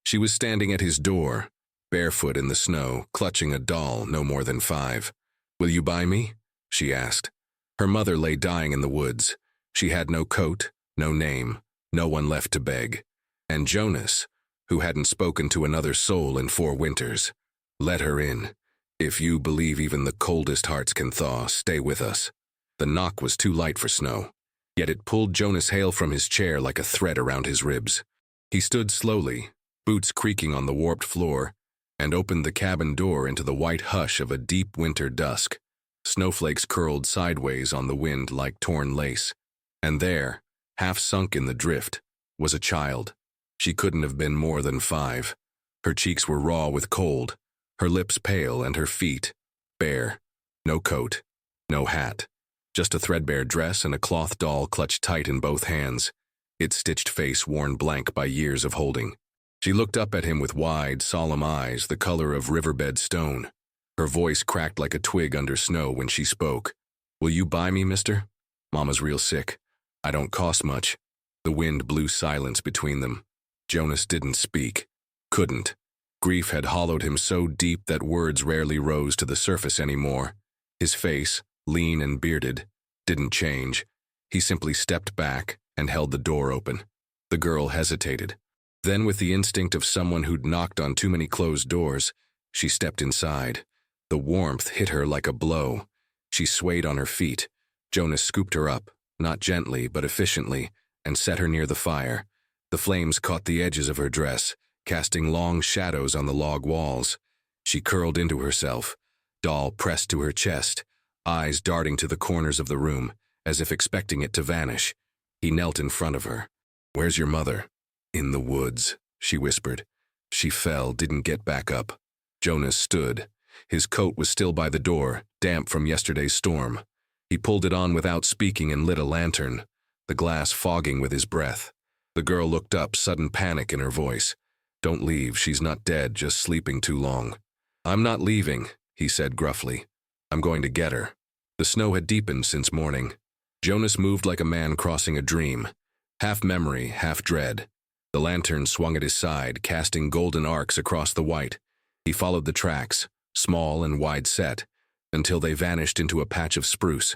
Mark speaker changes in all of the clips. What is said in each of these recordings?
Speaker 1: She was standing at his door, barefoot in the snow, clutching a doll no more than 5. "Will you buy me?" she asked. Her mother lay dying in the woods. She had no coat, no name, no one left to beg. And Jonas, who hadn't spoken to another soul in 4 winters, let her in. "If you believe even the coldest hearts can thaw, stay with us." The knock was too light for snow, yet it pulled Jonas Hale from his chair like a thread around his ribs. He stood slowly, boots creaking on the warped floor, and opened the cabin door into the white hush of a deep winter dusk. Snowflakes curled sideways on the wind like torn lace. And there, half sunk in the drift, was a child. She couldn't have been more than 5. Her cheeks were raw with cold, her lips pale and her feet bare. No coat, no hat, just a threadbare dress and a cloth doll clutched tight in both hands, its stitched face worn blank by years of holding. She looked up at him with wide, solemn eyes the color of riverbed stone. Her voice cracked like a twig under snow when she spoke. "Will you buy me, mister? Mama's real sick. I don't cost much." The wind blew silence between them. Jonas didn't speak. Couldn't. Grief had hollowed him so deep that words rarely rose to the surface anymore. His face, lean and bearded, didn't change. He simply stepped back and held the door open. The girl hesitated. Then, with the instinct of someone who'd knocked on too many closed doors, she stepped inside. The warmth hit her like a blow. She swayed on her feet. Jonas scooped her up, not gently but efficiently, and set her near the fire. The flames caught the edges of her dress, casting long shadows on the log walls. She curled into herself, doll pressed to her chest, eyes darting to the corners of the room, as if expecting it to vanish. He knelt in front of her. "Where's your mother?" "In the woods," she whispered. She fell, didn't get back up. Jonas stood. His coat was still by the door, damp from yesterday's storm. He pulled it on without speaking and lit a lantern, the glass fogging with his breath. The girl looked up, sudden panic in her voice. "Don't leave, she's not dead, just sleeping too long." "I'm not leaving," he said gruffly. "I'm going to get her." The snow had deepened since morning. Jonas moved like a man crossing a dream, half memory, half dread. The lantern swung at his side, casting golden arcs across the white. He followed the tracks, small and wide-set, until they vanished into a patch of spruce.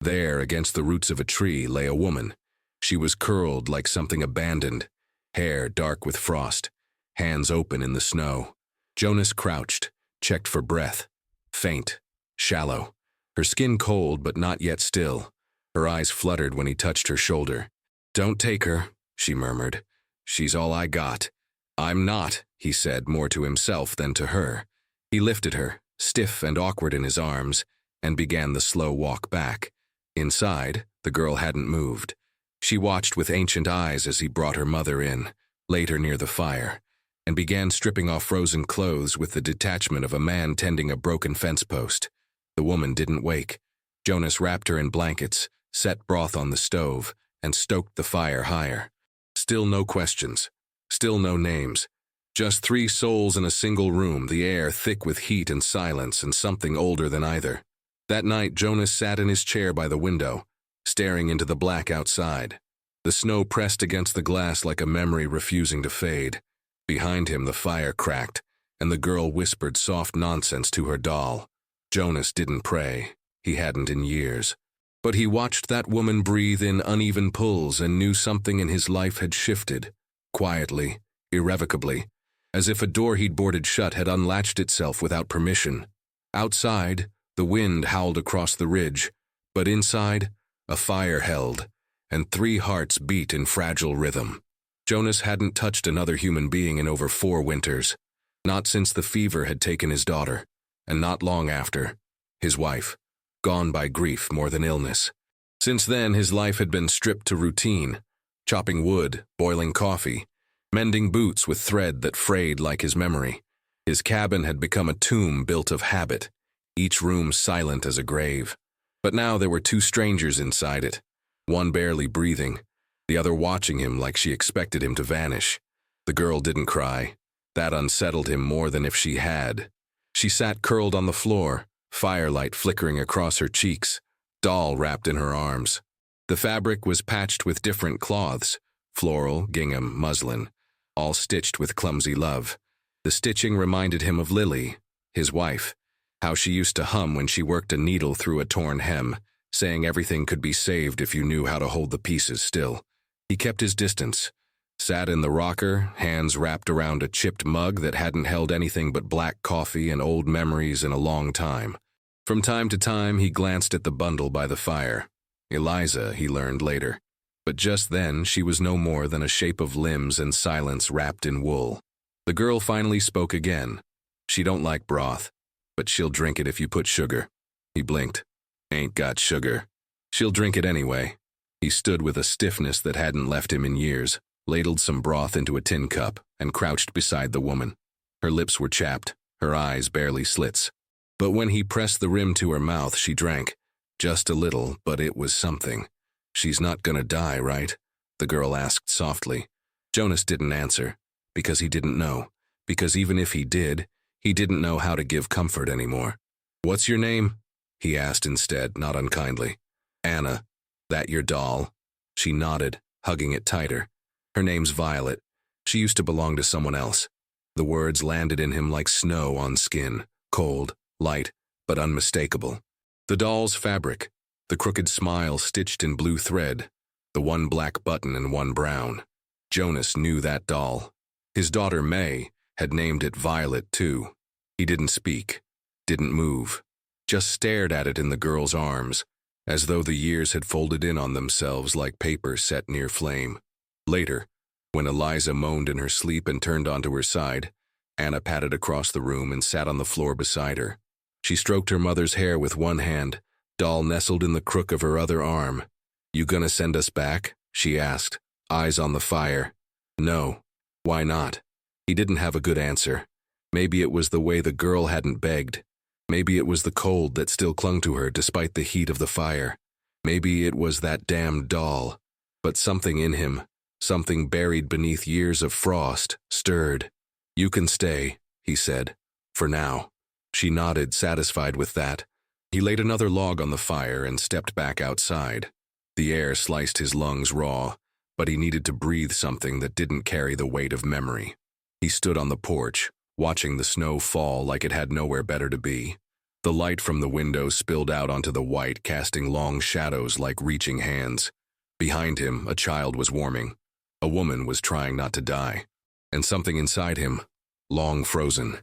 Speaker 1: There, against the roots of a tree, lay a woman. She was curled like something abandoned, hair dark with frost, hands open in the snow. Jonas crouched, checked for breath. Faint, shallow. Her skin cold but not yet still. Her eyes fluttered when he touched her shoulder. "Don't take her," she murmured. "She's all I got." "I'm not," he said, more to himself than to her. He lifted her, stiff and awkward in his arms, and began the slow walk back. Inside, the girl hadn't moved. She watched with ancient eyes as he brought her mother in, laid her near the fire, and began stripping off frozen clothes with the detachment of a man tending a broken fence post. The woman didn't wake. Jonas wrapped her in blankets, set broth on the stove, and stoked the fire higher. Still no questions. Still no names. Just 3 souls in a single room, the air thick with heat and silence and something older than either. That night, Jonas sat in his chair by the window, staring into the black outside. The snow pressed against the glass like a memory refusing to fade. Behind him, the fire cracked, and the girl whispered soft nonsense to her doll. Jonas didn't pray. He hadn't in years. But he watched that woman breathe in uneven pulls and knew something in his life had shifted, quietly, irrevocably, as if a door he'd boarded shut had unlatched itself without permission. Outside, the wind howled across the ridge, but inside, a fire held, and 3 hearts beat in fragile rhythm. Jonas hadn't touched another human being in over 4 winters, not since the fever had taken his daughter, and not long after, his wife, gone by grief more than illness. Since then, his life had been stripped to routine, chopping wood, boiling coffee, mending boots with thread that frayed like his memory. His cabin had become a tomb built of habit, each room silent as a grave. But now there were 2 strangers inside it, one barely breathing, the other watching him like she expected him to vanish. The girl didn't cry. That unsettled him more than if she had. She sat curled on the floor, firelight flickering across her cheeks, doll wrapped in her arms. The fabric was patched with different cloths, floral, gingham, muslin, all stitched with clumsy love. The stitching reminded him of Lily, his wife, how she used to hum when she worked a needle through a torn hem, saying everything could be saved if you knew how to hold the pieces still. He kept his distance, sat in the rocker, hands wrapped around a chipped mug that hadn't held anything but black coffee and old memories in a long time. From time to time, he glanced at the bundle by the fire. Eliza, he learned later. But just then, she was no more than a shape of limbs and silence wrapped in wool. The girl finally spoke again. She don't like broth, but she'll drink it if you put sugar. He blinked. Ain't got sugar. She'll drink it anyway. He stood with a stiffness that hadn't left him in years, ladled some broth into a tin cup, and crouched beside the woman. Her lips were chapped, her eyes barely slits. But when he pressed the rim to her mouth, she drank. Just a little, but it was something. She's not gonna die, right? The girl asked softly. Jonas didn't answer, because he didn't know. Because even if he didn't know how to give comfort anymore. What's your name? He asked instead, not unkindly. Anna. That your doll? She nodded, hugging it tighter. Her name's Violet. She used to belong to someone else. The words landed in him like snow on skin, cold, light, but unmistakable. The doll's fabric, the crooked smile stitched in blue thread, the one black button and one brown. Jonas knew that doll. His daughter May had named it Violet too. He didn't speak, didn't move, just stared at it in the girl's arms, as though the years had folded in on themselves like paper set near flame. Later, when Eliza moaned in her sleep and turned onto her side, Anna patted across the room and sat on the floor beside her. She stroked her mother's hair with one hand, doll nestled in the crook of her other arm. You gonna send us back? She asked, eyes on the fire. No. Why not? He didn't have a good answer. Maybe it was the way the girl hadn't begged. Maybe it was the cold that still clung to her despite the heat of the fire. Maybe it was that damned doll. But something in him, something buried beneath years of frost, stirred. You can stay, he said, for now. She nodded, satisfied with that. He laid another log on the fire and stepped back outside. The air sliced his lungs raw, but he needed to breathe something that didn't carry the weight of memory. He stood on the porch, watching the snow fall like it had nowhere better to be. The light from the window spilled out onto the white, casting long shadows like reaching hands. Behind him, a child was warming. A woman was trying not to die. And something inside him, long frozen,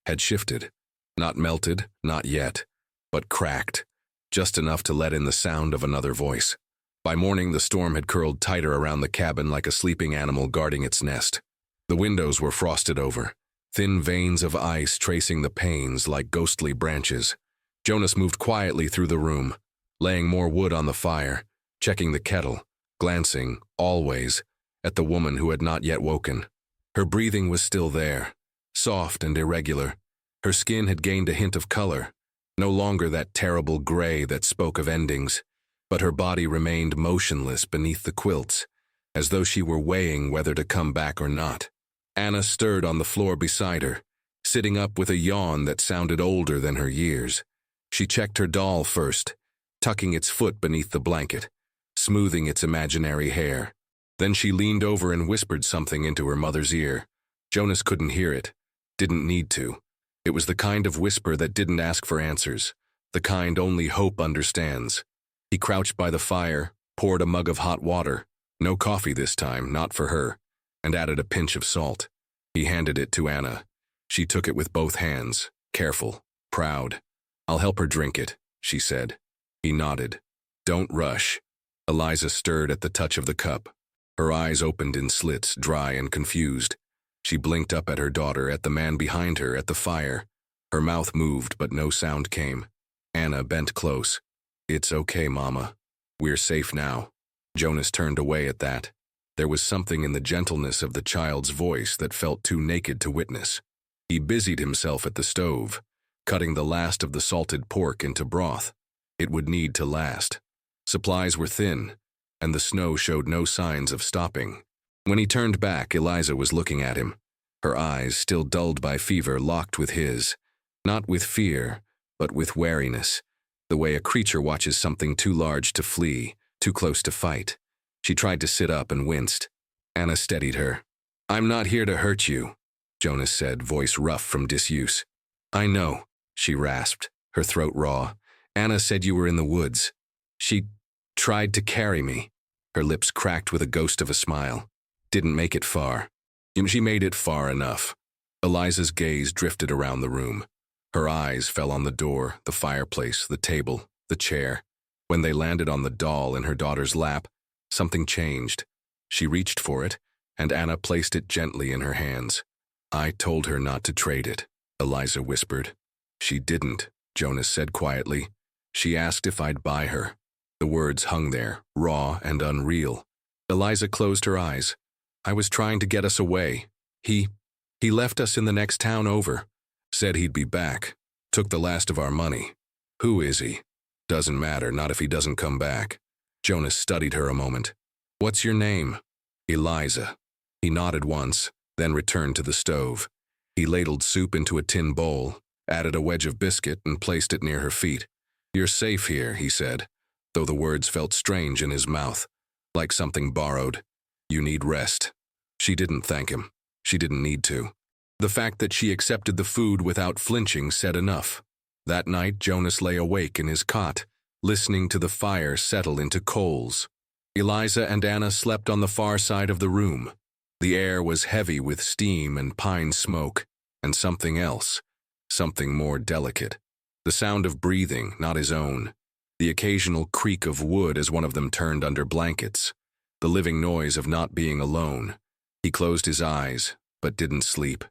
Speaker 1: had shifted. Not melted, not yet, but cracked, just enough to let in the sound of another voice. By morning, the storm had curled tighter around the cabin like a sleeping animal guarding its nest. The windows were frosted over, thin veins of ice tracing the panes like ghostly branches. Jonas moved quietly through the room, laying more wood on the fire, checking the kettle, glancing, always, at the woman who had not yet woken. Her breathing was still there, soft and irregular. Her skin had gained a hint of color, no longer that terrible gray that spoke of endings, but her body remained motionless beneath the quilts, as though she were weighing whether to come back or not. Anna stirred on the floor beside her, sitting up with a yawn that sounded older than her years. She checked her doll first, tucking its foot beneath the blanket, smoothing its imaginary hair. Then she leaned over and whispered something into her mother's ear. Jonas couldn't hear it, didn't need to. It was the kind of whisper that didn't ask for answers, the kind only hope understands. He crouched by the fire, poured a mug of hot water, no coffee this time, not for her, and added a pinch of salt. He handed it to Anna. She took it with both hands, careful, proud. I'll help her drink it, she said. He nodded. Don't rush. Eliza stirred at the touch of the cup. Her eyes opened in slits, dry and confused. She blinked up at her daughter, at the man behind her, at the fire. Her mouth moved, but no sound came. Anna bent close. It's okay, Mama. We're safe now. Jonas turned away at that. There was something in the gentleness of the child's voice that felt too naked to witness. He busied himself at the stove, cutting the last of the salted pork into broth. It would need to last. Supplies were thin, and the snow showed no signs of stopping. When he turned back, Eliza was looking at him, her eyes, still dulled by fever, locked with his. Not with fear, but with wariness, the way a creature watches something too large to flee, too close to fight. She tried to sit up and winced. Anna steadied her. I'm not here to hurt you, Jonas said, voice rough from disuse. I know, she rasped, her throat raw. Anna said you were in the woods. She tried to carry me. Her lips cracked with a ghost of a smile. Didn't make it far. She made it far enough. Eliza's gaze drifted around the room. Her eyes fell on the door, the fireplace, the table, the chair. When they landed on the doll in her daughter's lap, something changed. She reached for it, and Anna placed it gently in her hands. I told her not to trade it, Eliza whispered. She didn't, Jonas said quietly. She asked if I'd buy her. The words hung there, raw and unreal. Eliza closed her eyes. I was trying to get us away. He left us in the next town over. Said he'd be back. Took the last of our money. Who is he? Doesn't matter, not if he doesn't come back. Jonas studied her a moment. What's your name? Eliza. He nodded once, then returned to the stove. He ladled soup into a tin bowl, added a wedge of biscuit, and placed it near her feet. You're safe here, he said, though the words felt strange in his mouth, like something borrowed. You need rest. She didn't thank him. She didn't need to. The fact that she accepted the food without flinching said enough. That night, Jonas lay awake in his cot, listening to the fire settle into coals. Eliza and Anna slept on the far side of the room. The air was heavy with steam and pine smoke, and something else, something more delicate. The sound of breathing, not his own. The occasional creak of wood as one of them turned under blankets. The living noise of not being alone. He closed his eyes, but didn't sleep.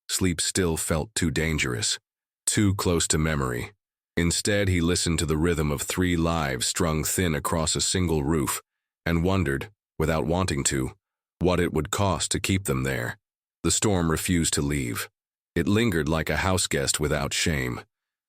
Speaker 1: Sleep still felt too dangerous, too close to memory. Instead, he listened to the rhythm of 3 lives strung thin across a single roof, and wondered, without wanting to, what it would cost to keep them there. The storm refused to leave. It lingered like a house guest without shame,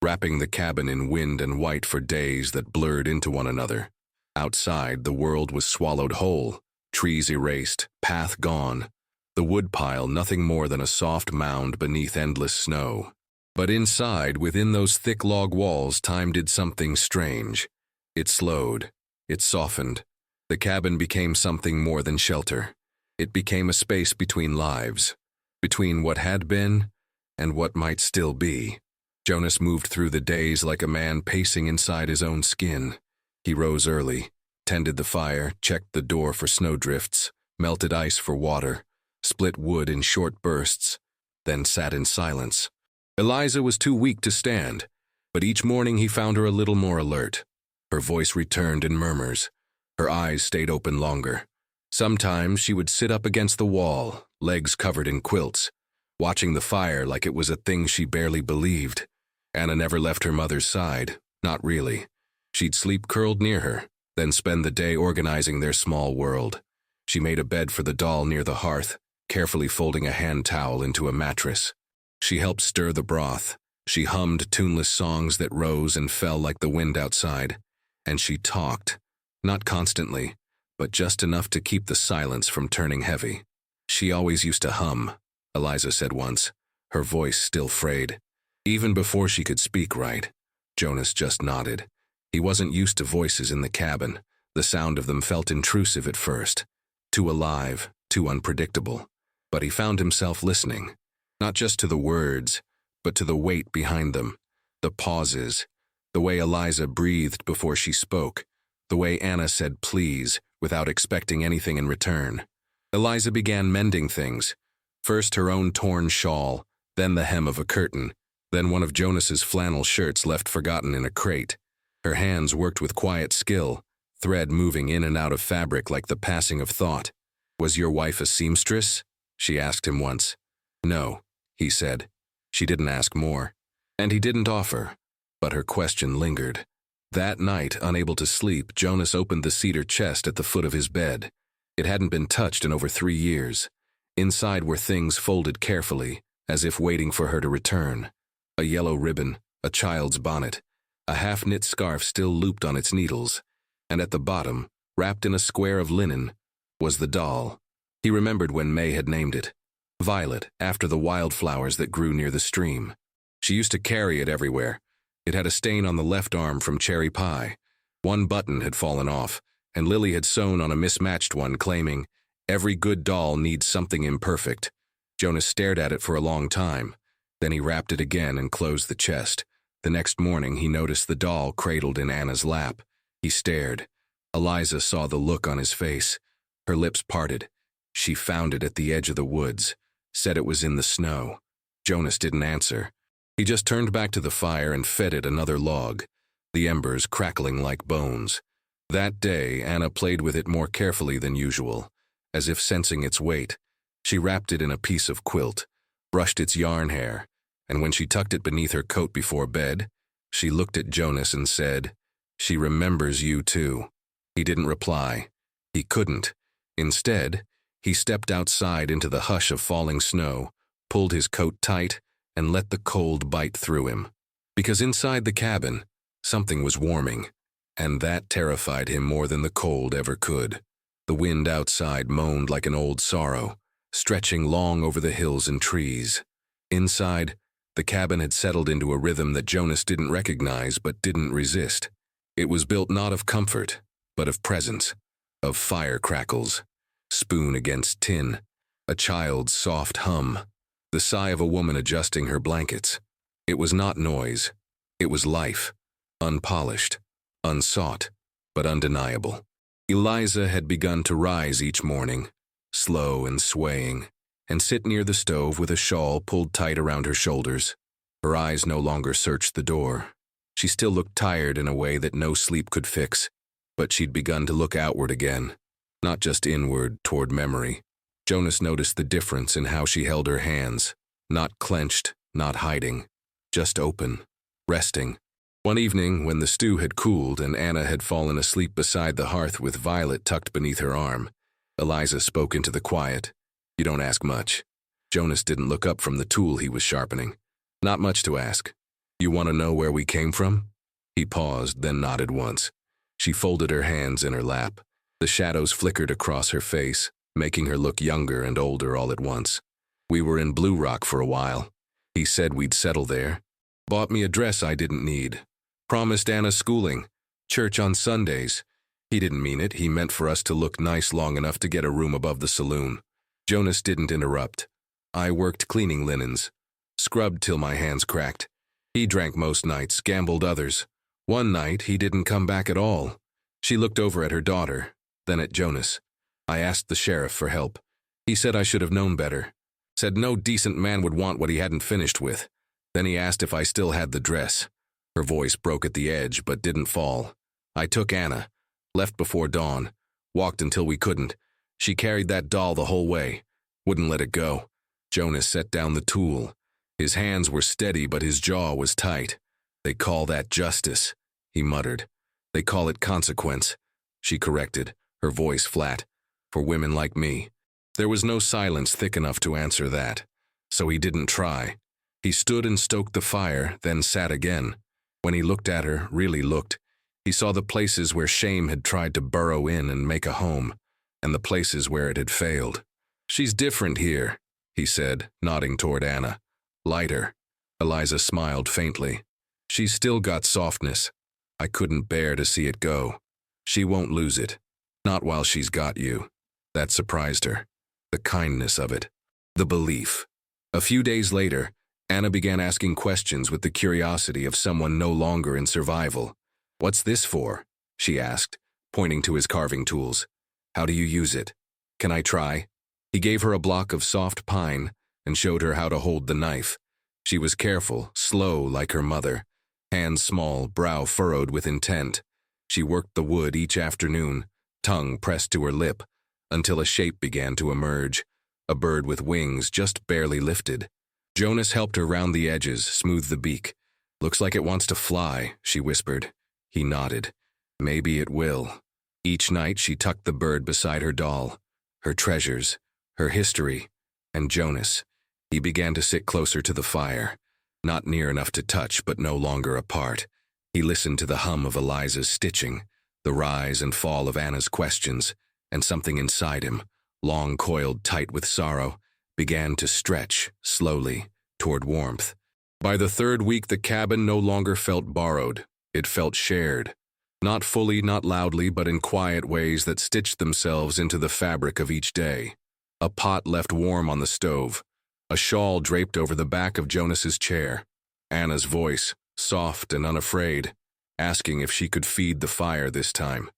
Speaker 1: wrapping the cabin in wind and white for days that blurred into one another. Outside, the world was swallowed whole, trees erased, path gone. The woodpile nothing more than a soft mound beneath endless snow. But inside, within those thick log walls, time did something strange. It slowed. It softened. The cabin became something more than shelter. It became a space between lives, between what had been and what might still be. Jonas moved through the days like a man pacing inside his own skin. He rose early, tended the fire, checked the door for snowdrifts, melted ice for water, split wood in short bursts, then sat in silence. Eliza was too weak to stand, but each morning he found her a little more alert. Her voice returned in murmurs. Her eyes stayed open longer. Sometimes she would sit up against the wall, legs covered in quilts, watching the fire like it was a thing she barely believed. Anna never left her mother's side, not really. She'd sleep curled near her, then spend the day organizing their small world. She made a bed for the doll near the hearth, carefully folding a hand towel into a mattress. She helped stir the broth. She hummed tuneless songs that rose and fell like the wind outside. And she talked, not constantly, but just enough to keep the silence from turning heavy. She always used to hum, Eliza said once, her voice still frayed. Even before she could speak right. Jonas just nodded. He wasn't used to voices in the cabin. The sound of them felt intrusive at first. Too alive, too unpredictable. But he found himself listening. Not just to the words, but to the weight behind them. The pauses. The way Eliza breathed before she spoke. The way Anna said please, without expecting anything in return. Eliza began mending things. First her own torn shawl, then the hem of a curtain, then one of Jonas's flannel shirts left forgotten in a crate. Her hands worked with quiet skill, thread moving in and out of fabric like the passing of thought. Was your wife a seamstress? She asked him once. No, he said. She didn't ask more. And he didn't offer. But her question lingered. That night, unable to sleep, Jonas opened the cedar chest at the foot of his bed. It hadn't been touched in over 3 years. Inside were things folded carefully, as if waiting for her to return. A yellow ribbon, a child's bonnet, a half-knit scarf still looped on its needles, and at the bottom, wrapped in a square of linen, was the doll. He remembered when May had named it. Violet, after the wildflowers that grew near the stream. She used to carry it everywhere. It had a stain on the left arm from cherry pie. One button had fallen off, and Lily had sewn on a mismatched one, claiming, Every good doll needs something imperfect. Jonas stared at it for a long time. Then he wrapped it again and closed the chest. The next morning, he noticed the doll cradled in Anna's lap. He stared. Eliza saw the look on his face. Her lips parted. She found it at the edge of the woods, said it was in the snow. Jonas didn't answer. He just turned back to the fire and fed it another log, the embers crackling like bones. That day, Anna played with it more carefully than usual, as if sensing its weight. She wrapped it in a piece of quilt, brushed its yarn hair, and when she tucked it beneath her coat before bed, she looked at Jonas and said, "She remembers you too." He didn't reply. He couldn't. Instead, he stepped outside into the hush of falling snow, pulled his coat tight, and let the cold bite through him. Because inside the cabin, something was warming, and that terrified him more than the cold ever could. The wind outside moaned like an old sorrow, stretching long over the hills and trees. Inside, the cabin had settled into a rhythm that Jonas didn't recognize but didn't resist. It was built not of comfort, but of presence, of fire crackles, spoon against tin, a child's soft hum, the sigh of a woman adjusting her blankets. It was not noise. It was life, unpolished, unsought, but undeniable. Eliza had begun to rise each morning, slow and swaying, and sit near the stove with a shawl pulled tight around her shoulders. Her eyes no longer searched the door. She still looked tired in a way that no sleep could fix, but she'd begun to look outward again, not just inward toward memory. Jonas noticed the difference in how she held her hands, not clenched, not hiding, just open, resting. One evening, when the stew had cooled and Anna had fallen asleep beside the hearth with Violet tucked beneath her arm, Eliza spoke into the quiet. "You don't ask much." Jonas didn't look up from the tool he was sharpening. "Not much to ask. You want to know where we came from?" He paused, then nodded once. She folded her hands in her lap. The shadows flickered across her face, making her look younger and older all at once. "We were in Blue Rock for a while. He said we'd settle there. Bought me a dress I didn't need. Promised Anna schooling, church on Sundays. He didn't mean it. He meant for us to look nice long enough to get a room above the saloon." Jonas didn't interrupt. "I worked cleaning linens, scrubbed till my hands cracked. He drank most nights, gambled others. One night, he didn't come back at all." She looked over at her daughter, then at Jonas. "I asked the sheriff for help. He said I should have known better. Said no decent man would want what he hadn't finished with. Then he asked if I still had the dress." Her voice broke at the edge, but didn't fall. "I took Anna, left before dawn, walked until we couldn't. She carried that doll the whole way, wouldn't let it go." Jonas set down the tool. His hands were steady, but his jaw was tight. "They call that justice," he muttered. "They call it consequence," she corrected, her voice flat. "For women like me." There was no silence thick enough to answer that, so he didn't try. He stood and stoked the fire, then sat again. When he looked at her, really looked, he saw the places where shame had tried to burrow in and make a home, and the places where it had failed. "She's different here," he said, nodding toward Anna. "Lighter." Eliza smiled faintly. "She's still got softness. I couldn't bear to see it go. She won't lose it. Not while she's got you." That surprised her. The kindness of it. The belief. A few days later, Anna began asking questions with the curiosity of someone no longer in survival. "What's this for?" she asked, pointing to his carving tools. "How do you use it? Can I try?" He gave her a block of soft pine and showed her how to hold the knife. She was careful, slow like her mother, hands small, brow furrowed with intent. She worked the wood each afternoon, tongue pressed to her lip, until a shape began to emerge, a bird with wings just barely lifted. Jonas helped her round the edges, smooth the beak. "Looks like it wants to fly," she whispered. He nodded. "Maybe it will." Each night she tucked the bird beside her doll, her treasures, her history, and Jonas. He began to sit closer to the fire, not near enough to touch but no longer apart. He listened to the hum of Eliza's stitching, the rise and fall of Anna's questions, and something inside him, long coiled tight with sorrow, began to stretch, slowly, toward warmth. By the third week, the cabin no longer felt borrowed. It felt shared. Not fully, not loudly, but in quiet ways that stitched themselves into the fabric of each day. A pot left warm on the stove. A shawl draped over the back of Jonas's chair. Anna's voice, soft and unafraid, asking if she could feed the fire this time.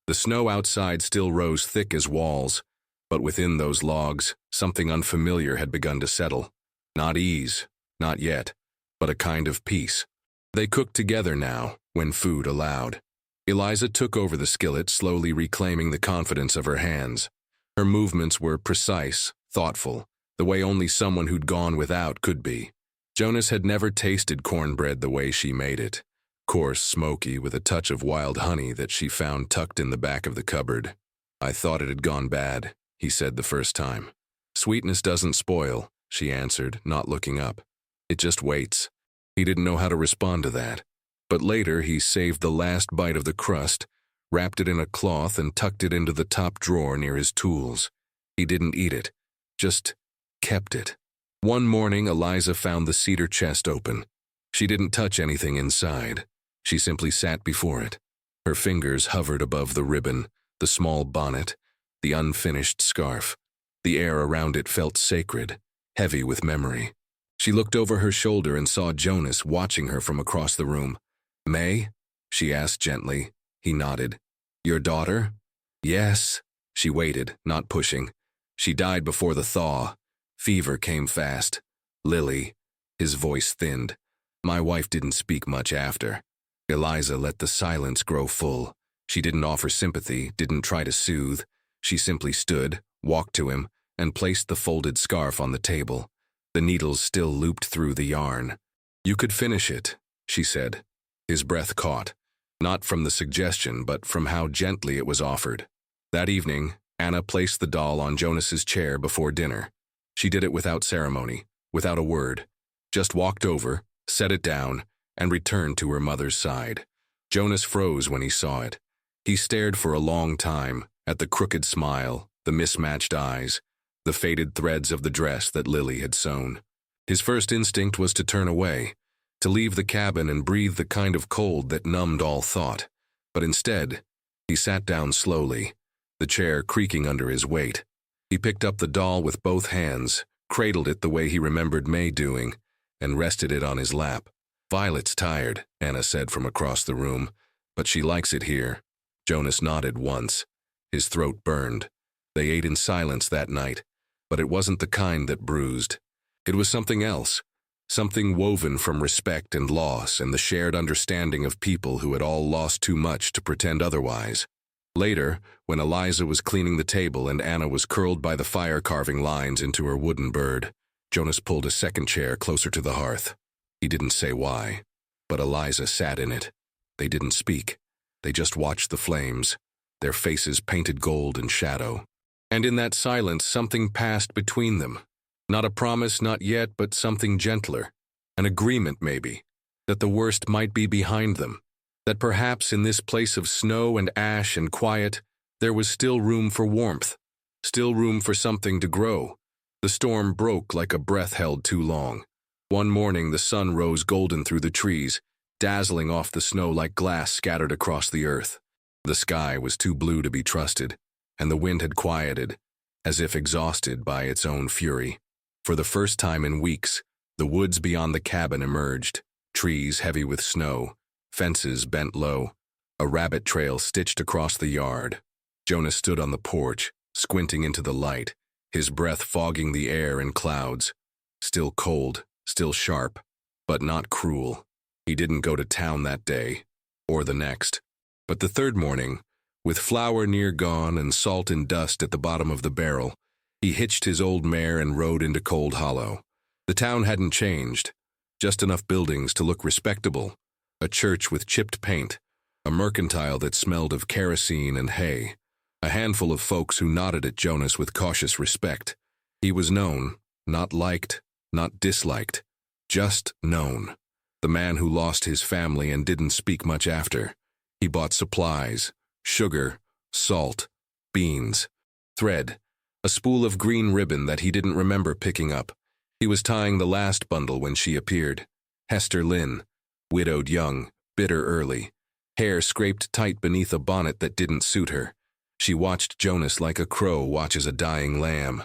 Speaker 1: The snow outside still rose thick as walls, but within those logs, something unfamiliar had begun to settle. Not ease, not yet, but a kind of peace. They cooked together now, when food allowed. Eliza took over the skillet, slowly reclaiming the confidence of her hands. Her movements were precise, thoughtful, the way only someone who'd gone without could be. Jonas had never tasted cornbread the way she made it. Coarse, smoky, with a touch of wild honey that she found tucked in the back of the cupboard. "I thought it had gone bad," he said the first time. "Sweetness doesn't spoil," she answered, not looking up. "It just waits." He didn't know how to respond to that. But later he saved the last bite of the crust, wrapped it in a cloth and tucked it into the top drawer near his tools. He didn't eat it, just kept it. One morning Eliza found the cedar chest open. She didn't touch anything inside. She simply sat before it. Her fingers hovered above the ribbon, the small bonnet, the unfinished scarf. The air around it felt sacred, heavy with memory. She looked over her shoulder and saw Jonas watching her from across the room. "May?" she asked gently. He nodded. "Your daughter?" "Yes." She waited, not pushing. "She died before the thaw. Fever came fast. Lily." His voice thinned. "My wife didn't speak much after." Eliza let the silence grow full. She didn't offer sympathy, didn't try to soothe. She simply stood, walked to him, and placed the folded scarf on the table. The needles still looped through the yarn. "You could finish it," she said. His breath caught, not from the suggestion, but from how gently it was offered. That evening, Anna placed the doll on Jonas's chair before dinner. She did it without ceremony, without a word. Just walked over, set it down, and returned to her mother's side. Jonas froze when he saw it. He stared for a long time, at the crooked smile, the mismatched eyes, the faded threads of the dress that Lily had sewn. His first instinct was to turn away, to leave the cabin and breathe the kind of cold that numbed all thought. But instead, he sat down slowly, the chair creaking under his weight. He picked up the doll with both hands, cradled it the way he remembered May doing, and rested it on his lap. "Violet's tired," Anna said from across the room, "but she likes it here." Jonas nodded once. His throat burned. They ate in silence that night, but it wasn't the kind that bruised. It was something else, something woven from respect and loss and the shared understanding of people who had all lost too much to pretend otherwise. Later, when Eliza was cleaning the table and Anna was curled by the fire carving lines into her wooden bird, Jonas pulled a second chair closer to the hearth. He didn't say why, but Eliza sat in it. They didn't speak. They just watched the flames, their faces painted gold in shadow. And in that silence, something passed between them. Not a promise, not yet, but something gentler. An agreement, maybe, that the worst might be behind them, that perhaps in this place of snow and ash and quiet, there was still room for warmth, still room for something to grow. The storm broke like a breath held too long. One morning, the sun rose golden through the trees, dazzling off the snow like glass scattered across the earth. The sky was too blue to be trusted, and the wind had quieted, as if exhausted by its own fury. For the first time in weeks, the woods beyond the cabin emerged, trees heavy with snow, fences bent low, a rabbit trail stitched across the yard. Jonas stood on the porch, squinting into the light, his breath fogging the air in clouds. Still cold, still sharp, but not cruel. He didn't go to town that day, or the next. But the third morning, with flour near gone and salt and dust at the bottom of the barrel, he hitched his old mare and rode into Cold Hollow. The town hadn't changed, just enough buildings to look respectable, a church with chipped paint, a mercantile that smelled of kerosene and hay, a handful of folks who nodded at Jonas with cautious respect. He was known, not liked, not disliked, just known. The man who lost his family and didn't speak much after. He bought supplies, sugar, salt, beans, thread, a spool of green ribbon that he didn't remember picking up. He was tying the last bundle when she appeared. Hester Lynn, widowed young, bitter early. hair scraped tight beneath a bonnet that didn't suit her. She watched Jonas like a crow watches a dying lamb.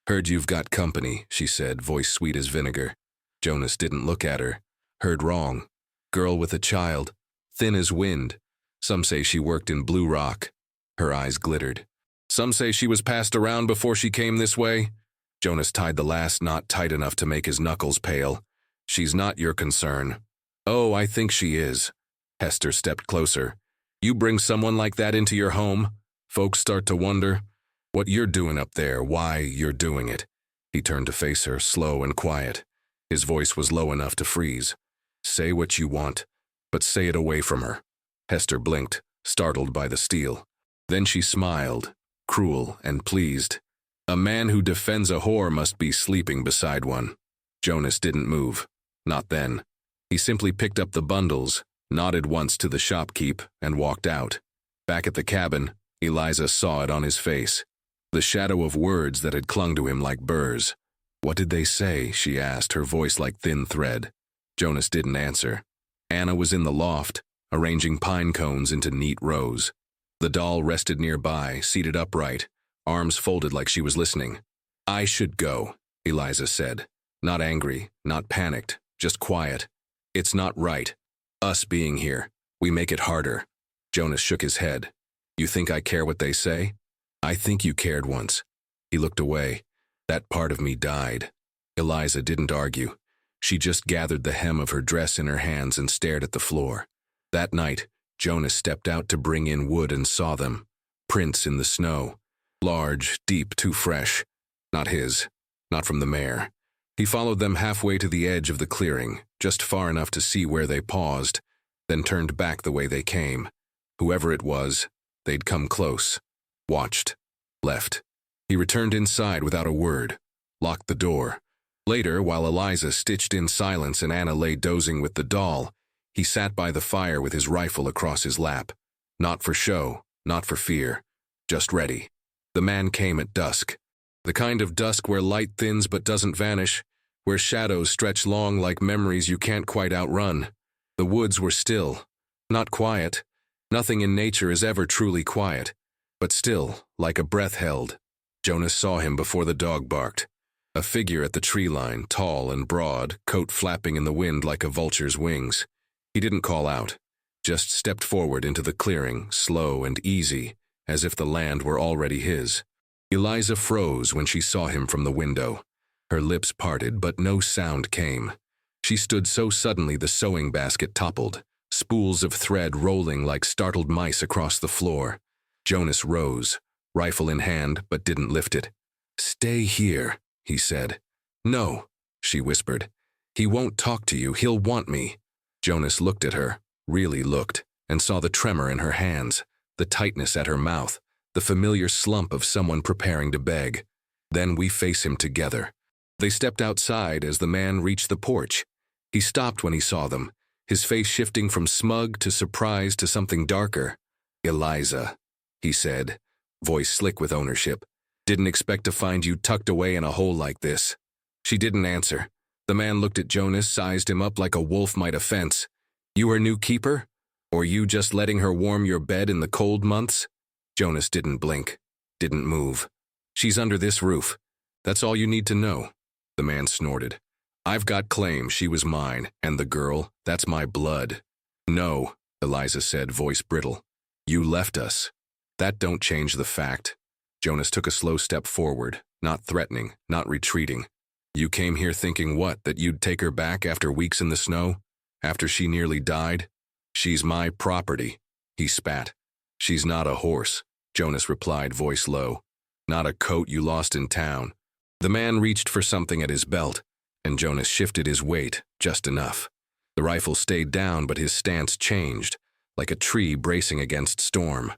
Speaker 1: "Heard you've got company," she said, voice sweet as vinegar. Jonas didn't look at her. Heard wrong. Girl with a child, thin as wind. Some say she worked in Blue Rock. Her eyes glittered. "Some say she was passed around before she came this way." Jonas tied the last knot tight enough to make his knuckles pale. "She's not your concern." "Oh, I think she is." Hester stepped closer. "You bring someone like that into your home? Folks start to wonder what you're doing up there, why you're doing it." He turned to face her, slow and quiet. His voice was low enough to freeze. "Say what you want, but say it away from her." Hester blinked, startled by the steel. Then she smiled, cruel and pleased. "A man who defends a whore must be sleeping beside one." Jonas didn't move. Not then. He simply picked up the bundles, nodded once to the shopkeep, and walked out. Back at the cabin, Eliza saw it on his face. The shadow of words that had clung to him like burrs. "What did they say?" she asked, her voice like thin thread. Jonas didn't answer. Anna was in the loft, arranging pine cones into neat rows. The doll rested nearby, seated upright, arms folded like she was listening. "I should go," Eliza said. Not angry, not panicked, just quiet. "It's not right. Us being here, we make it harder." Jonas shook his head. "You think I care what they say? I think you cared once." He looked away. "That part of me died." Eliza didn't argue. She just gathered the hem of her dress in her hands and stared at the floor. That night, Jonas stepped out to bring in wood and saw them. Prints in the snow. Large, deep, too fresh. Not his. Not from the mare. He followed them halfway to the edge of the clearing, just far enough to see where they paused, then turned back the way they came. Whoever it was, they'd come close. Watched. Left. He returned inside without a word. Locked the door. Later, while Eliza stitched in silence and Anna lay dozing with the doll, he sat by the fire with his rifle across his lap. Not for show, not for fear. Just ready. The man came at dusk. The kind of dusk where light thins but doesn't vanish, where shadows stretch long like memories you can't quite outrun. The woods were still. Not quiet. Nothing in nature is ever truly quiet. But still, like a breath held. Jonas saw him before the dog barked. A figure at the tree line, tall and broad, coat flapping in the wind like a vulture's wings. He didn't call out. Just stepped forward into the clearing, slow and easy, as if the land were already his. Eliza froze when she saw him from the window. Her lips parted, but no sound came. She stood so suddenly the sewing basket toppled, spools of thread rolling like startled mice across the floor. Jonas rose, rifle in hand, but didn't lift it. "Stay here," he said. "No," she whispered. "He won't talk to you. He'll want me." Jonas looked at her, really looked, and saw the tremor in her hands, the tightness at her mouth, the familiar slump of someone preparing to beg. Then we face him together. They stepped outside as the man reached the porch. He stopped when he saw them, his face shifting from smug to surprise to something darker. "Eliza," he said, voice slick with ownership. "Didn't expect to find you tucked away in a hole like this." She didn't answer. The man looked at Jonas, sized him up like a wolf might a fence. "You her new keeper? Or you just letting her warm your bed in the cold months?" Jonas didn't blink, didn't move. "She's under this roof. That's all you need to know." The man snorted. "I've got claim she was mine, and the girl, that's my blood." "No," Eliza said, voice brittle. "You left us. That don't change the fact." Jonas took a slow step forward, not threatening, not retreating. "You came here thinking what, that you'd take her back after weeks in the snow? After she nearly died? She's my property," he spat. "She's not a horse," Jonas replied, voice low. "Not a coat you lost in town." The man reached for something at his belt, and Jonas shifted his weight, just enough. The rifle stayed down, but his stance changed, like a tree bracing against storm.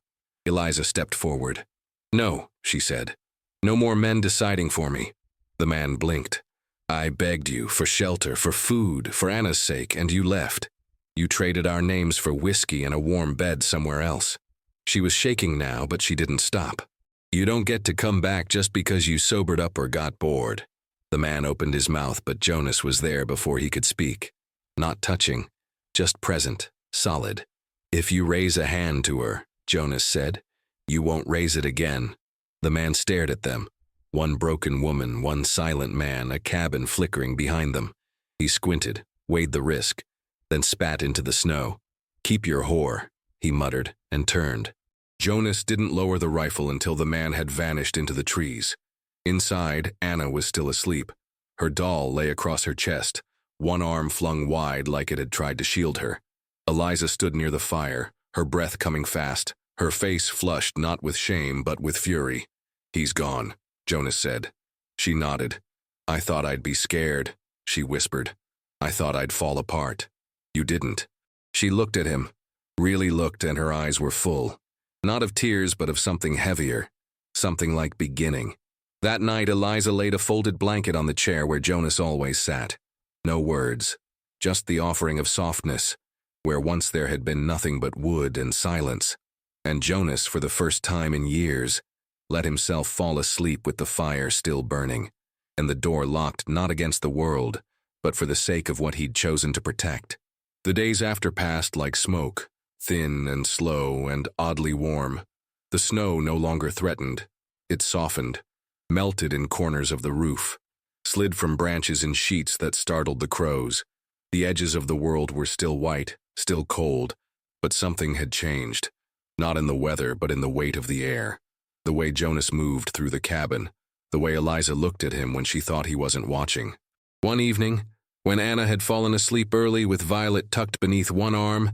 Speaker 1: Eliza stepped forward. "No," she said. "No more men deciding for me." The man blinked. "I begged you for shelter, for food, for Anna's sake, and you left. You traded our names for whiskey and a warm bed somewhere else." She was shaking now, but she didn't stop. "You don't get to come back just because you sobered up or got bored." The man opened his mouth, but Jonas was there before he could speak. Not touching, just present, solid. "If you raise a hand to her," Jonas said, "you won't raise it again." The man stared at them. One broken woman, one silent man, a cabin flickering behind them. He squinted, weighed the risk, then spat into the snow. "Keep your whore," he muttered, and turned. Jonas didn't lower the rifle until the man had vanished into the trees. Inside, Anna was still asleep. Her doll lay across her chest, one arm flung wide like it had tried to shield her. Eliza stood near the fire, her breath coming fast, her face flushed not with shame but with fury. "He's gone," Jonas said. She nodded. "I thought I'd be scared," she whispered. "I thought I'd fall apart." "You didn't." She looked at him, really looked, and her eyes were full. Not of tears, but of something heavier, something like beginning. That night, Eliza laid a folded blanket on the chair where Jonas always sat. No words, just the offering of softness, where once there had been nothing but wood and silence. And Jonas, for the first time in years, let himself fall asleep with the fire still burning, and the door locked not against the world, but for the sake of what he'd chosen to protect. The days after passed like smoke, thin and slow and oddly warm. The snow no longer threatened. It softened, melted in corners of the roof, slid from branches in sheets that startled the crows. The edges of the world were still white, still cold, but something had changed. Not in the weather, but in the weight of the air. The way Jonas moved through the cabin, the way Eliza looked at him when she thought he wasn't watching. One evening, when Anna had fallen asleep early with Violet tucked beneath one arm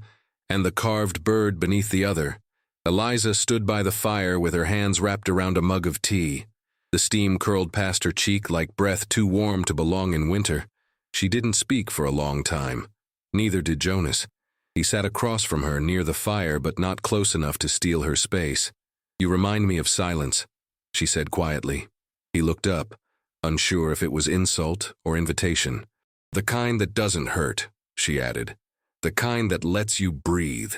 Speaker 1: and the carved bird beneath the other, Eliza stood by the fire with her hands wrapped around a mug of tea. The steam curled past her cheek like breath too warm to belong in winter. She didn't speak for a long time. Neither did Jonas. He sat across from her near the fire, but not close enough to steal her space. "You remind me of silence," she said quietly. He looked up, unsure if it was insult or invitation. "The kind that doesn't hurt," she added. "The kind that lets you breathe."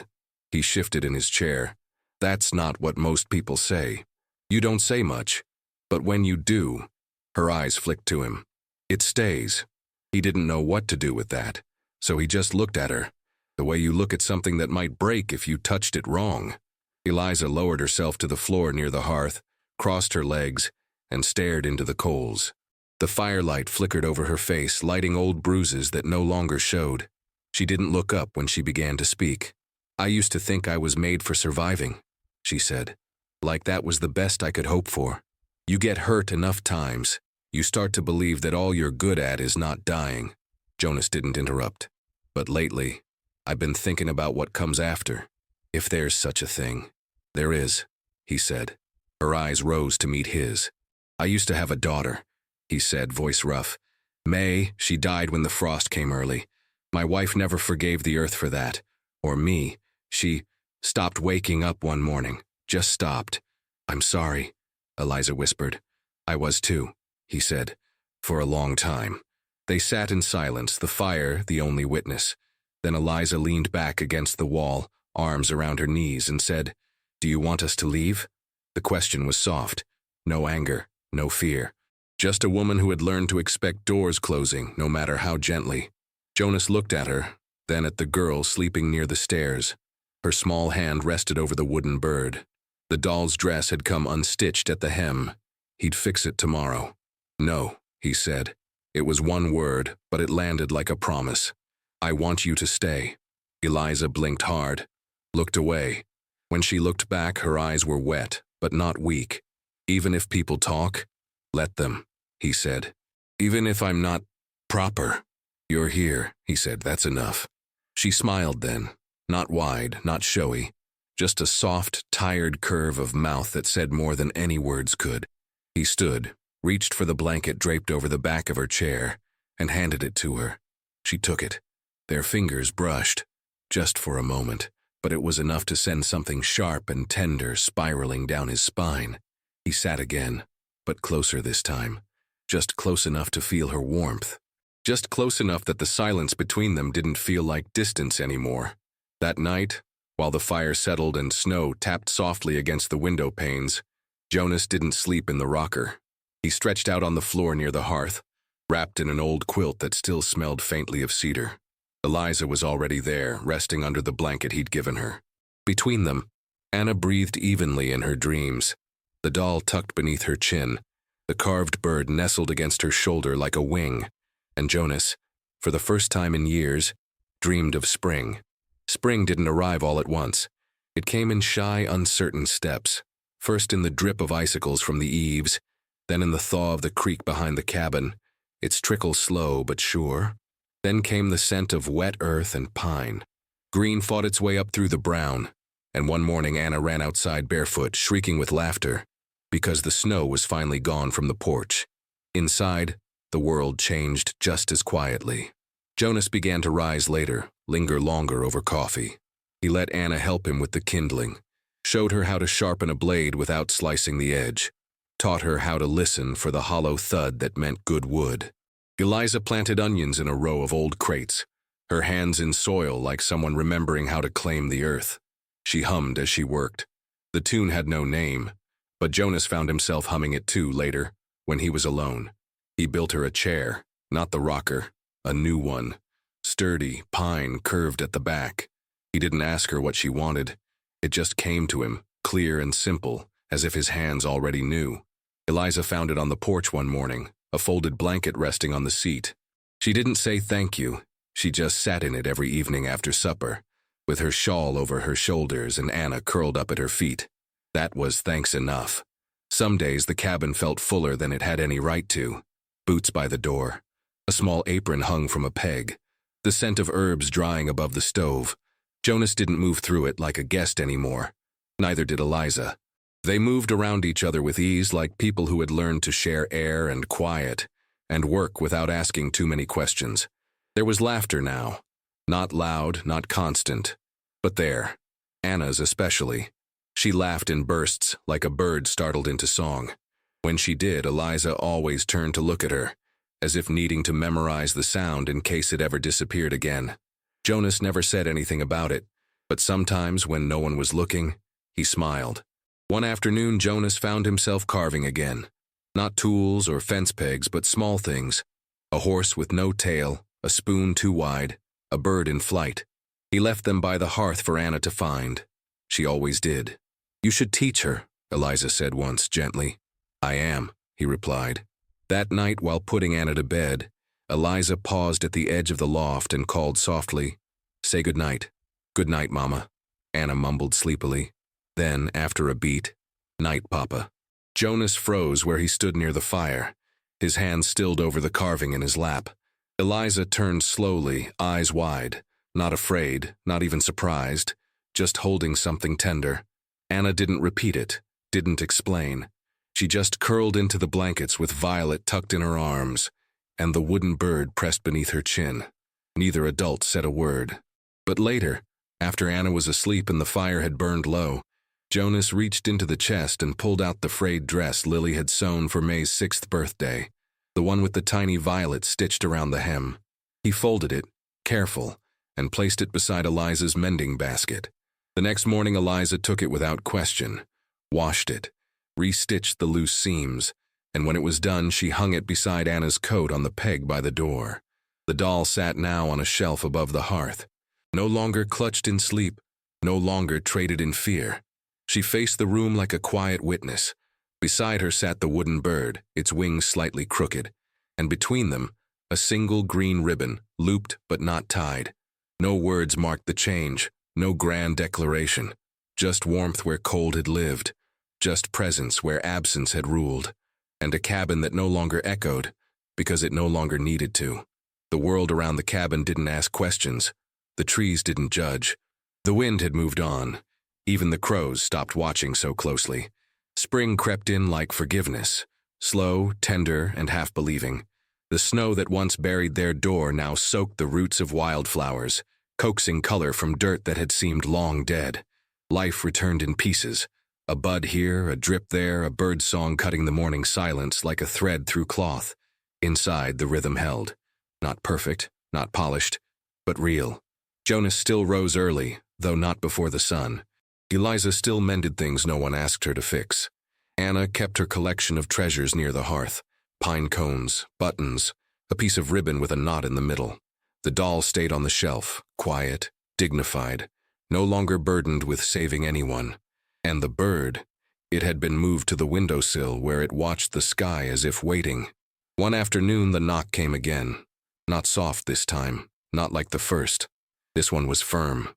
Speaker 1: He shifted in his chair. "That's not what most people say. You don't say much, but when you do," her eyes flicked to him, "it stays." He didn't know what to do with that, so he just looked at her, the way you look at something that might break if you touched it wrong. Eliza lowered herself to the floor near the hearth, crossed her legs, and stared into the coals. The firelight flickered over her face, lighting old bruises that no longer showed. She didn't look up when she began to speak. "I used to think I was made for surviving," she said. "Like that was the best I could hope for. You get hurt enough times, you start to believe that all you're good at is not dying." Jonas didn't interrupt. "But lately, I've been thinking about what comes after. If there's such a thing." "There is," he said. Her eyes rose to meet his. "I used to have a daughter," he said, voice rough. "May, she died when the frost came early. My wife never forgave the earth for that. Or me. She stopped waking up one morning. Just stopped." "I'm sorry," Eliza whispered. "I was too," he said. "For a long time." They sat in silence, the fire the only witness. Then Eliza leaned back against the wall, arms around her knees, and said, "Do you want us to leave?" The question was soft. No anger, no fear. Just a woman who had learned to expect doors closing, no matter how gently. Jonas looked at her, then at the girl sleeping near the stairs. Her small hand rested over the wooden bird. The doll's dress had come unstitched at the hem. He'd fix it tomorrow. "No," he said. It was one word, but it landed like a promise. "I want you to stay." Eliza blinked hard, looked away. When she looked back, her eyes were wet, but not weak. "Even if people talk, let them," he said. "Even if I'm not proper." "You're here," he said. "That's enough." She smiled then, not wide, not showy, just a soft, tired curve of mouth that said more than any words could. He stood, reached for the blanket draped over the back of her chair, and handed it to her. She took it. Their fingers brushed, just for a moment, but it was enough to send something sharp and tender spiraling down his spine. He sat again, but closer this time, just close enough to feel her warmth. Just close enough that the silence between them didn't feel like distance anymore. That night, while the fire settled and snow tapped softly against the window panes, Jonas didn't sleep in the rocker. He stretched out on the floor near the hearth, wrapped in an old quilt that still smelled faintly of cedar. Eliza was already there, resting under the blanket he'd given her. Between them, Anna breathed evenly in her dreams, the doll tucked beneath her chin, the carved bird nestled against her shoulder like a wing, and Jonas, for the first time in years, dreamed of spring. Spring didn't arrive all at once. It came in shy, uncertain steps, first in the drip of icicles from the eaves, then in the thaw of the creek behind the cabin, its trickle slow but sure. Then came the scent of wet earth and pine. Green fought its way up through the brown, and one morning Anna ran outside barefoot, shrieking with laughter, because the snow was finally gone from the porch. Inside, the world changed just as quietly. Jonas began to rise later, linger longer over coffee. He let Anna help him with the kindling, showed her how to sharpen a blade without slicing the edge, taught her how to listen for the hollow thud that meant good wood. Eliza planted onions in a row of old crates, her hands in soil like someone remembering how to claim the earth. She hummed as she worked. The tune had no name, but Jonas found himself humming it too later, when he was alone. He built her a chair, not the rocker, a new one, sturdy, pine curved at the back. He didn't ask her what she wanted. It just came to him, clear and simple, as if his hands already knew. Eliza found it on the porch one morning, a folded blanket resting on the seat. She didn't say thank you. She just sat in it every evening after supper, with her shawl over her shoulders and Anna curled up at her feet. That was thanks enough. Some days the cabin felt fuller than it had any right to. Boots by the door. A small apron hung from a peg. The scent of herbs drying above the stove. Jonas didn't move through it like a guest anymore. Neither did Eliza. They moved around each other with ease like people who had learned to share air and quiet, and work without asking too many questions. There was laughter now. Not loud, not constant. But there. Anna's especially. She laughed in bursts, like a bird startled into song. When she did, Eliza always turned to look at her, as if needing to memorize the sound in case it ever disappeared again. Jonas never said anything about it, but sometimes when no one was looking, he smiled. One afternoon, Jonas found himself carving again. Not tools or fence pegs, but small things. A horse with no tail, a spoon too wide, a bird in flight. He left them by the hearth for Anna to find. She always did. "You should teach her," Eliza said once, gently. "I am," he replied. That night, while putting Anna to bed, Eliza paused at the edge of the loft and called softly, "Say good night." "Good night, Mama," Anna mumbled sleepily. Then, after a beat, "Night, Papa." Jonas froze where he stood near the fire, his hands stilled over the carving in his lap. Eliza turned slowly, eyes wide, not afraid, not even surprised, just holding something tender. Anna didn't repeat it, didn't explain. She just curled into the blankets with Violet tucked in her arms, and the wooden bird pressed beneath her chin. Neither adult said a word. But later, after Anna was asleep and the fire had burned low, Jonas reached into the chest and pulled out the frayed dress Lily had sewn for May's 6th birthday, the one with the tiny violet stitched around the hem. He folded it, careful, and placed it beside Eliza's mending basket. The next morning Eliza took it without question, washed it, restitched the loose seams, and when it was done she hung it beside Anna's coat on the peg by the door. The doll sat now on a shelf above the hearth, no longer clutched in sleep, no longer traded in fear. She faced the room like a quiet witness. Beside her sat the wooden bird, its wings slightly crooked, and between them, a single green ribbon, looped but not tied. No words marked the change, no grand declaration, just warmth where cold had lived, just presence where absence had ruled, and a cabin that no longer echoed, because it no longer needed to. The world around the cabin didn't ask questions. The trees didn't judge. The wind had moved on. Even the crows stopped watching so closely. Spring crept in like forgiveness, slow, tender, and half-believing. The snow that once buried their door now soaked the roots of wildflowers, coaxing color from dirt that had seemed long dead. Life returned in pieces, a bud here, a drip there, a bird song cutting the morning silence like a thread through cloth. Inside, the rhythm held. Not perfect, not polished, but real. Jonas still rose early, though not before the sun. Eliza still mended things no one asked her to fix. Anna kept her collection of treasures near the hearth. Pine cones, buttons, a piece of ribbon with a knot in the middle. The doll stayed on the shelf, quiet, dignified, no longer burdened with saving anyone. And the bird, it had been moved to the windowsill where it watched the sky as if waiting. One afternoon the knock came again. Not soft this time, not like the first. This one was firm,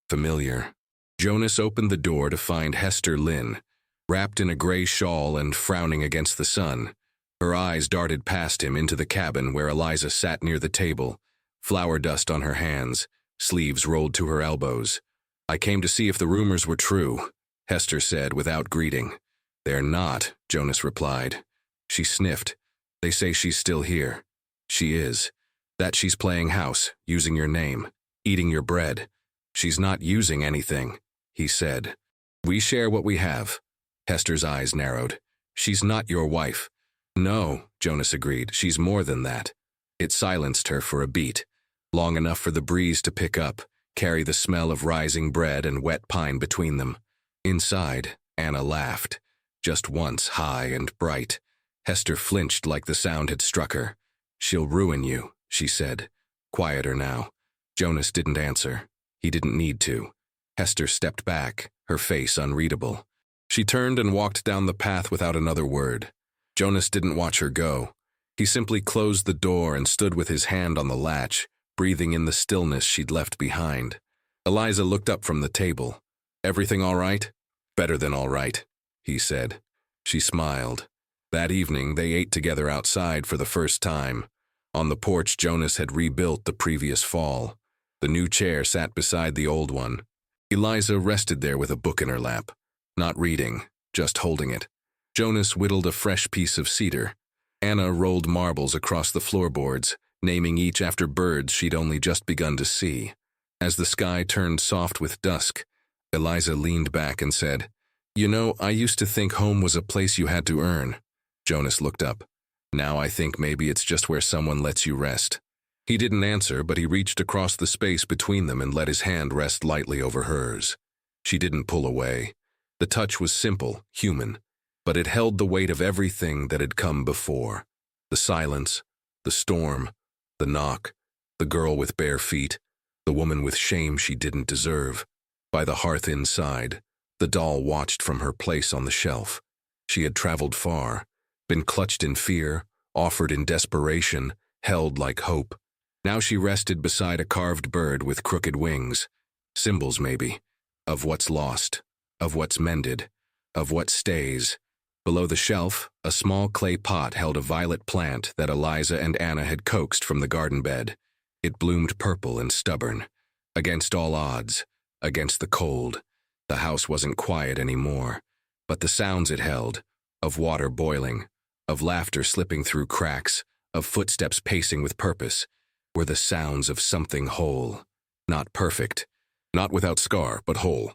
Speaker 1: familiar. Jonas opened the door to find Hester Lynn, wrapped in a gray shawl and frowning against the sun. Her eyes darted past him into the cabin where Eliza sat near the table, flour dust on her hands, sleeves rolled to her elbows. "I came to see if the rumors were true," Hester said without greeting. "They're not," Jonas replied. She sniffed. "They say she's still here." "She is. That she's playing house, using your name, eating your bread." "She's not using anything," he said. "We share what we have." Hester's eyes narrowed. "She's not your wife." "No," Jonas agreed, "she's more than that." It silenced her for a beat, long enough for the breeze to pick up, carry the smell of rising bread and wet pine between them. Inside, Anna laughed, just once, high and bright. Hester flinched like the sound had struck her. "She'll ruin you," she said, quieter now. Jonas didn't answer. He didn't need to. Hester stepped back, her face unreadable. She turned and walked down the path without another word. Jonas didn't watch her go. He simply closed the door and stood with his hand on the latch, breathing in the stillness she'd left behind. Eliza looked up from the table. "Everything all right?" "Better than all right," he said. She smiled. That evening, they ate together outside for the first time. On the porch Jonas had rebuilt the previous fall. The new chair sat beside the old one. Eliza rested there with a book in her lap, not reading, just holding it. Jonas whittled a fresh piece of cedar. Anna rolled marbles across the floorboards, naming each after birds she'd only just begun to see. As the sky turned soft with dusk, Eliza leaned back and said, "You know, I used to think home was a place you had to earn." Jonas looked up. "Now I think maybe it's just where someone lets you rest." He didn't answer, but he reached across the space between them and let his hand rest lightly over hers. She didn't pull away. The touch was simple, human, but it held the weight of everything that had come before. The silence, the storm, the knock, the girl with bare feet, the woman with shame she didn't deserve. By the hearth inside, the doll watched from her place on the shelf. She had traveled far, been clutched in fear, offered in desperation, held like hope. Now she rested beside a carved bird with crooked wings. Symbols, maybe, of what's lost, of what's mended, of what stays. Below the shelf, a small clay pot held a violet plant that Eliza and Anna had coaxed from the garden bed. It bloomed purple and stubborn. Against all odds, against the cold, the house wasn't quiet anymore. But the sounds it held, of water boiling, of laughter slipping through cracks, of footsteps pacing with purpose, were the sounds of something whole. Not perfect, not without scar, but whole.